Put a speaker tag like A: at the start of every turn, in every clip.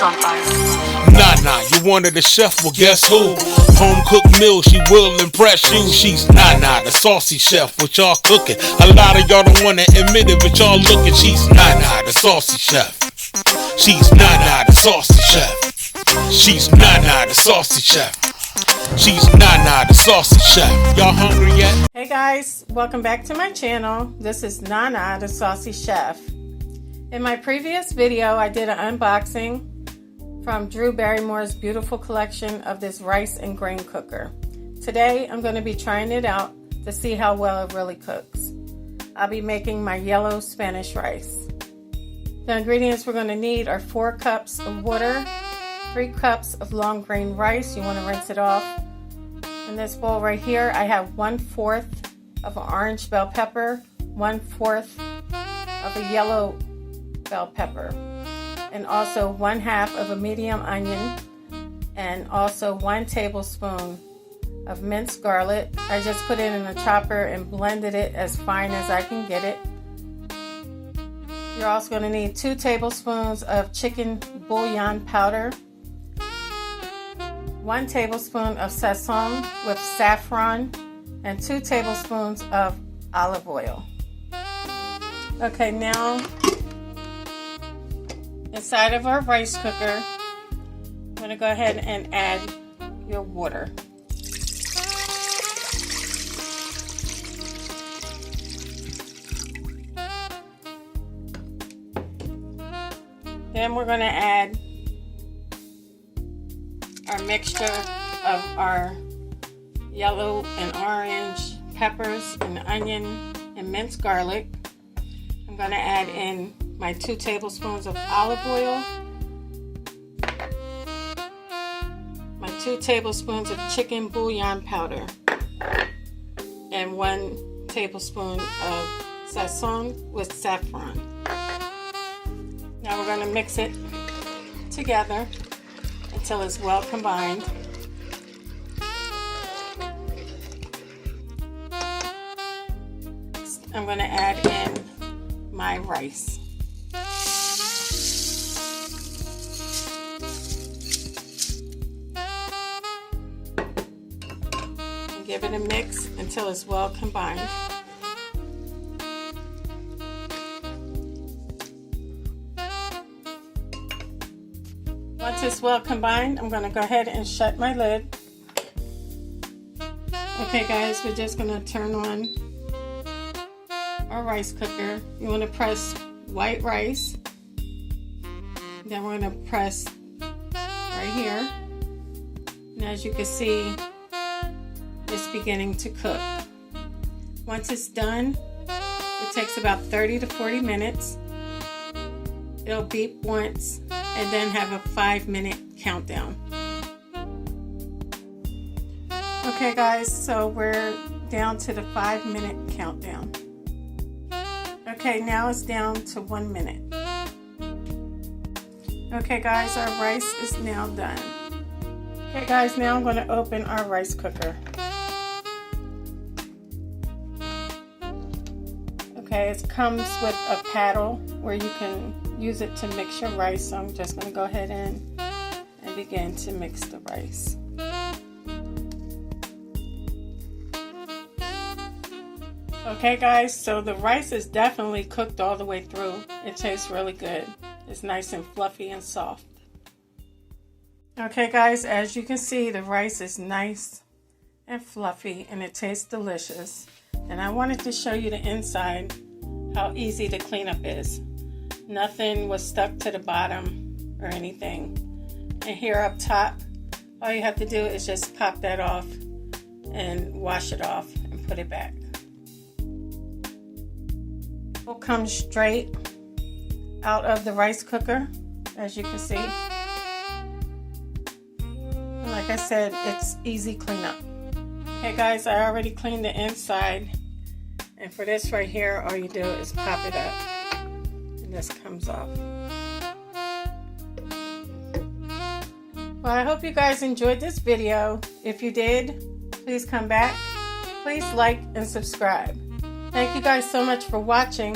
A: on fire.
B: Nana, you wanted a chef, well guess who? Home cooked meal, she will impress you. She's Nana, the saucy chef, what y'all cooking. A lot of y'all don't wanna admit it, but y'all looking. She's Nana, the saucy chef. She's Nana, the saucy chef. She's Nana, the saucy chef. She's Nana, the saucy chef. Y'all hungry yet?
C: Hey guys, welcome back to my channel. This is Nana, the saucy chef. In my previous video, I did an unboxing from Drew Barrymore's beautiful collection of this rice and grain cooker. Today, I'm going to be trying it out to see how well it really cooks. I'll be making my yellow Spanish rice. The ingredients we're going to need are 4 cups of water, 3 cups of long grain rice. You want to rinse it off. In this bowl right here, I have 1/4 of an orange bell pepper, 1/4 of a yellow bell pepper, and also 1/2 of a medium onion, and also 1 tablespoon of minced garlic. I just put it in a chopper and blended it as fine as I can get it. You're also going to need 2 tablespoons of chicken bouillon powder, 1 tablespoon of sazon with saffron, and 2 tablespoons of olive oil. Okay, now inside of our rice cooker, I'm going to go ahead and add your water. Then we're going to add our mixture of our yellow and orange peppers and onion and minced garlic. I'm going to add in my 2 tablespoons of olive oil, my 2 tablespoons of chicken bouillon powder, and 1 tablespoon of sazon with saffron. Now we're going to mix it together until it's well combined. I'm going to add in my rice. And give it a mix until it's well combined. Once it's well combined, I'm going to go ahead and shut my lid. Okay guys, we're just going to turn on our rice cooker. You want to press white rice. Then we're going to press right here. And as you can see, it's beginning to cook. Once it's done, it takes about 30 to 40 minutes. It'll beep once and then have a 5-minute countdown. Okay guys, so we're down to the 5-minute countdown. Okay, now it's down to 1 minute. Okay guys, our rice is now done. Okay guys, now I'm going to open our rice cooker. Okay, it comes with a paddle where you can use it to mix your rice. So I'm just going to go ahead and begin to mix the rice. Okay guys, so the rice is definitely cooked all the way through. It tastes really good. It's nice and fluffy and soft. Okay guys, as you can see, the rice is nice and fluffy and it tastes delicious. And I wanted to show you the inside, how easy the cleanup is. Nothing was stuck to the bottom or anything. And here up top, all you have to do is just pop that off and wash it off and put it back. It will come straight out of the rice cooker, as you can see. And like I said, it's easy cleanup. Okay guys, I already cleaned the inside. And for this right here, all you do is pop it up. And this comes off. Well, I hope you guys enjoyed this video. If you did, please come back. Please like and subscribe. Thank you guys so much for watching.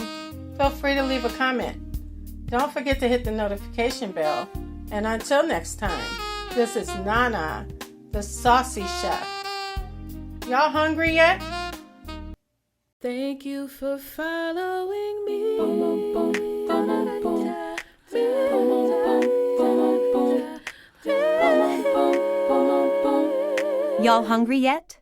C: Feel free to leave a comment. Don't forget to hit the notification bell And until next time, this is Nana, the Saucy Chef. Y'all hungry yet?
A: Thank you for following me.
D: Y'all hungry yet?